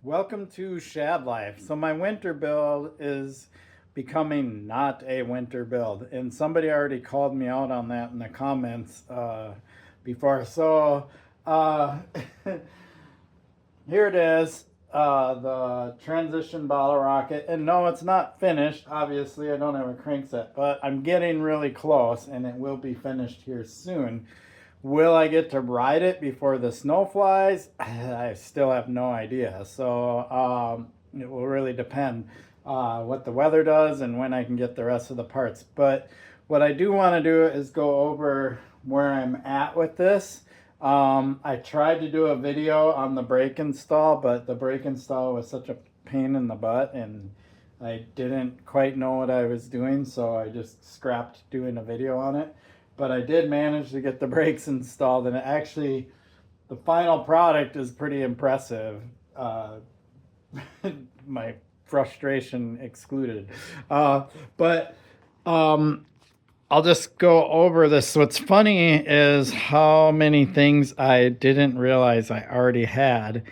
Welcome to Shad Life. So my winter build is becoming not a winter build, and somebody already called me out on that in the comments before. So uh, here it is, the transition bottle rocket, and no, it's not finished. Obviously, I don't have a crankset, but I'm getting really close, and it will be finished here soon. Will I get to ride it before the snow flies? I still have no idea. So it will really depend what the weather does and when I can get the rest of the parts. But what I do want to do is go over where I'm at with this. I tried to do a video on the brake install, but the brake install was such a pain in the butt and I didn't quite know what I was doing, so I just scrapped doing a video on it. But I did manage to get the brakes installed, and it actually, the final product is pretty impressive. Uh, my frustration excluded. But I'll just go over this. What's funny is how many things I didn't realize I already had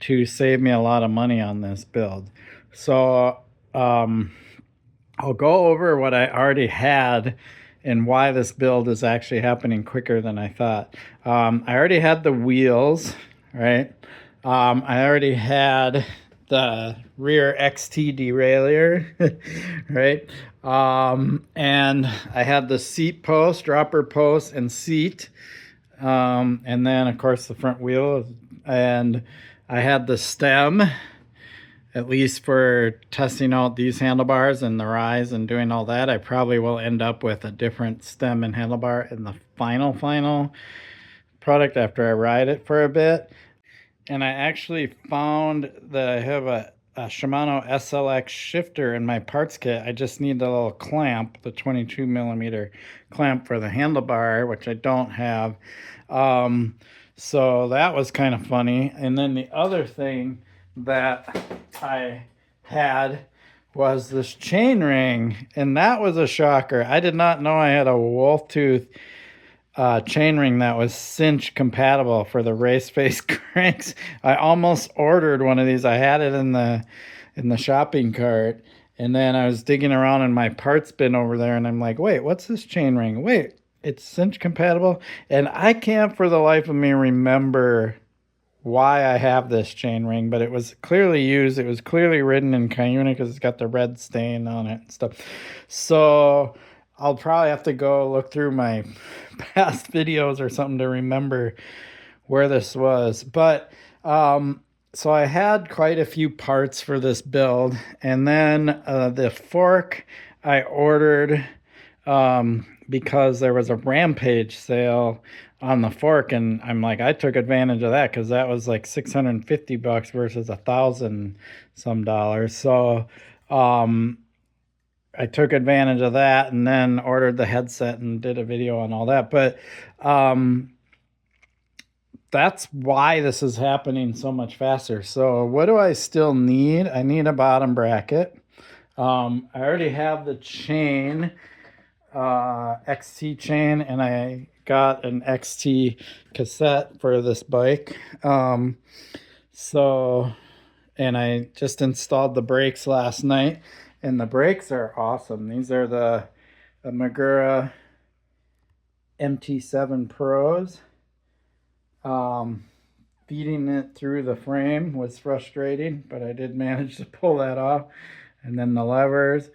to save me a lot of money on this build. So I'll go over what I already had and why this build is actually happening quicker than I thought. I already had the wheels, right? I already had the rear XT derailleur, right? And I had the seat post, dropper post, and seat. And then, of course, the front wheel. And I had the stem, at least for testing out these handlebars and the rise and doing all that. I probably will end up with a different stem and handlebar in the final product after I ride it for a bit. And I actually found that I have a Shimano SLX shifter in my parts kit. I just need the little clamp, the 22 millimeter clamp for the handlebar, which I don't have. So that was kind of funny. And then the other thing that I had was this chain ring, and that was a shocker. I did not know I had a wolf tooth chain ring that was cinch compatible for the race face cranks. I almost ordered one of these. I had it in the shopping cart, and then I was digging around in my parts bin over there, and I'm like, wait, what's this chain ring? Wait, it's cinch compatible? And I can't for the life of me remember why I have this chain ring, but it was clearly used. It was clearly written in Cuyuna because it's got the red stain on it and stuff. So I'll probably have to go look through my past videos or something to remember where this was. But so I had quite a few parts for this build, and then the fork I ordered because there was a Rampage sale on the fork, and I'm like, I took advantage of that because that was like $650 versus $1,000 some dollars. So I took advantage of that and then ordered the headset and did a video on all that. But that's why this is happening so much faster. So what do I still need? I need a bottom bracket. I already have the chain, XT chain, and I got an XT cassette for this bike. So, and I just installed the brakes last night, and the brakes are awesome. These are the Magura MT7 Pros. Feeding it through the frame was frustrating, but I did manage to pull that off. And then the levers.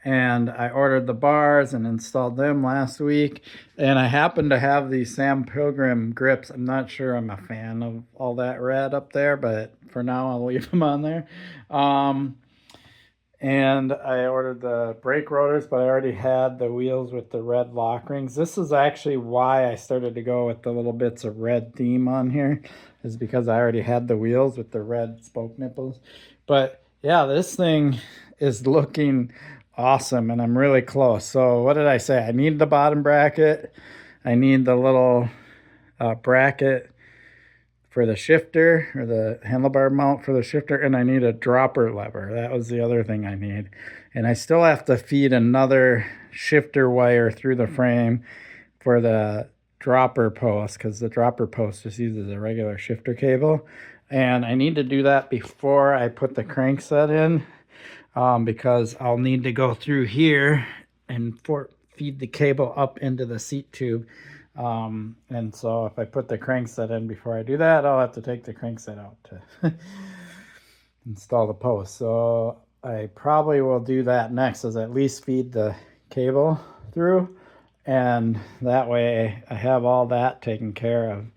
And I ordered the bars and installed them last week. And I happen to have these Sam Pilgrim grips. I'm not sure I'm a fan of all that red up there, but for now I'll leave them on there. And I ordered the brake rotors, but I already had the wheels with the red lock rings. This is actually why I started to go with the little bits of red theme on here, is because I already had the wheels with the red spoke nipples. But yeah, this thing is looking awesome, and I'm really close. So what did I say? I need the bottom bracket. I need the little bracket for the shifter, or the handlebar mount for the shifter, and I need a dropper lever. That was the other thing I need. And I still have to feed another shifter wire through the frame for the dropper post, because the dropper post just uses a regular shifter cable. And I need to do that before I put the crankset in, because I'll need to go through here and feed the cable up into the seat tube. And so if I put the crankset in before I do that, I'll have to take the crankset out to install the post. So I probably will do that next, is at least feed the cable through, and that way I have all that taken care of.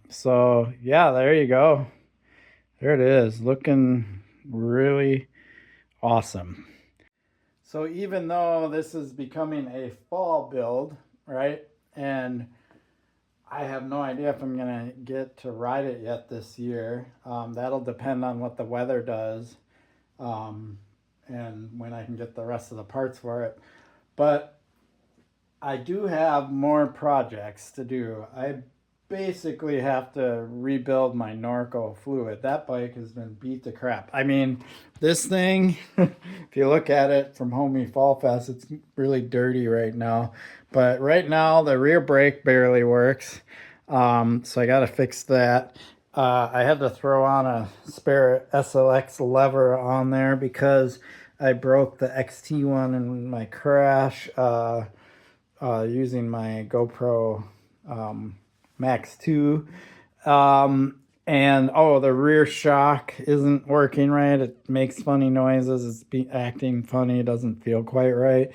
So yeah, there you go. There it is, looking really awesome. So even though this is becoming a fall build, right, and I have no idea if I'm gonna get to ride it yet this year. That'll depend on what the weather does, and when I can get the rest of the parts for it. But I do have more projects to do. I basically have to rebuild my Norco fluid. That bike has been beat to crap. I mean, this thing, if you look at it from Homey Fall Fest, it's really dirty right now. But right now, the rear brake barely works. So I got to fix that. I had to throw on a spare SLX lever on there because I broke the XT one in my crash using my GoPro Max 2. And the rear shock isn't working right. It makes funny noises. It's acting funny. It doesn't feel quite right.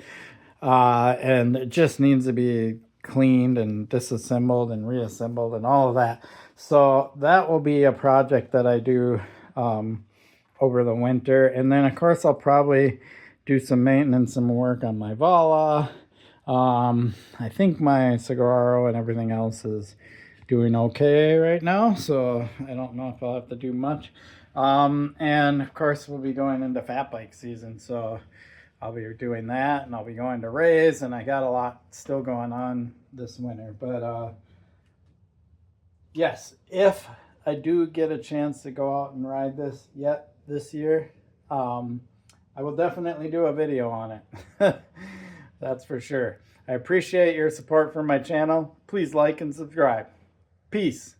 And it just needs to be cleaned and disassembled and reassembled and all of that. So that will be a project that I do over the winter. And then of course I'll probably do some maintenance and work on my Vala. I think my Saguaro and everything else is doing okay right now, so I don't know if I'll have to do much. And of course we'll be going into fat bike season, so I'll be doing that, and I'll be going to Rays, and I got a lot still going on this winter. But yes, if I do get a chance to go out and ride this yet this year, I will definitely do a video on it. That's for sure. I appreciate your support for my channel. Please like and subscribe. Peace.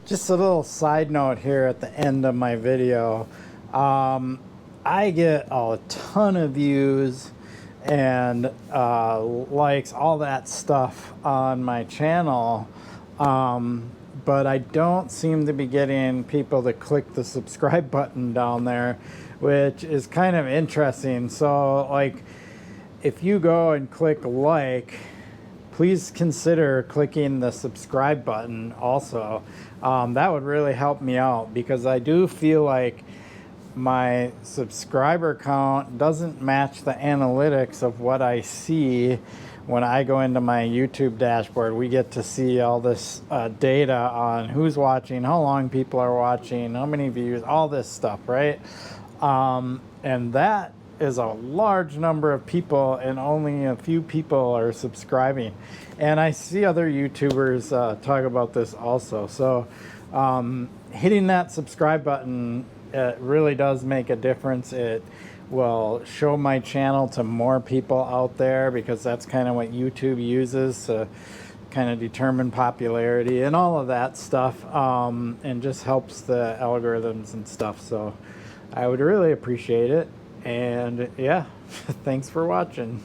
Just a little side note here at the end of my video. I get a ton of views and likes, all that stuff on my channel, but I don't seem to be getting people to click the subscribe button down there, which is kind of interesting. So like, if you go and click like, please consider clicking the subscribe button also. That would really help me out, because I do feel like my subscriber count doesn't match the analytics of what I see when I go into my YouTube dashboard. We get to see all this data on who's watching, how long people are watching, how many views, all this stuff, right? And that is a large number of people, and only a few people are subscribing. And I see other YouTubers talk about this also. So hitting that subscribe button, it really does make a difference. It will show my channel to more people out there, because that's kind of what YouTube uses to kind of determine popularity and all of that stuff, and just helps the algorithms and stuff. So I would really appreciate it. And yeah, thanks for watching.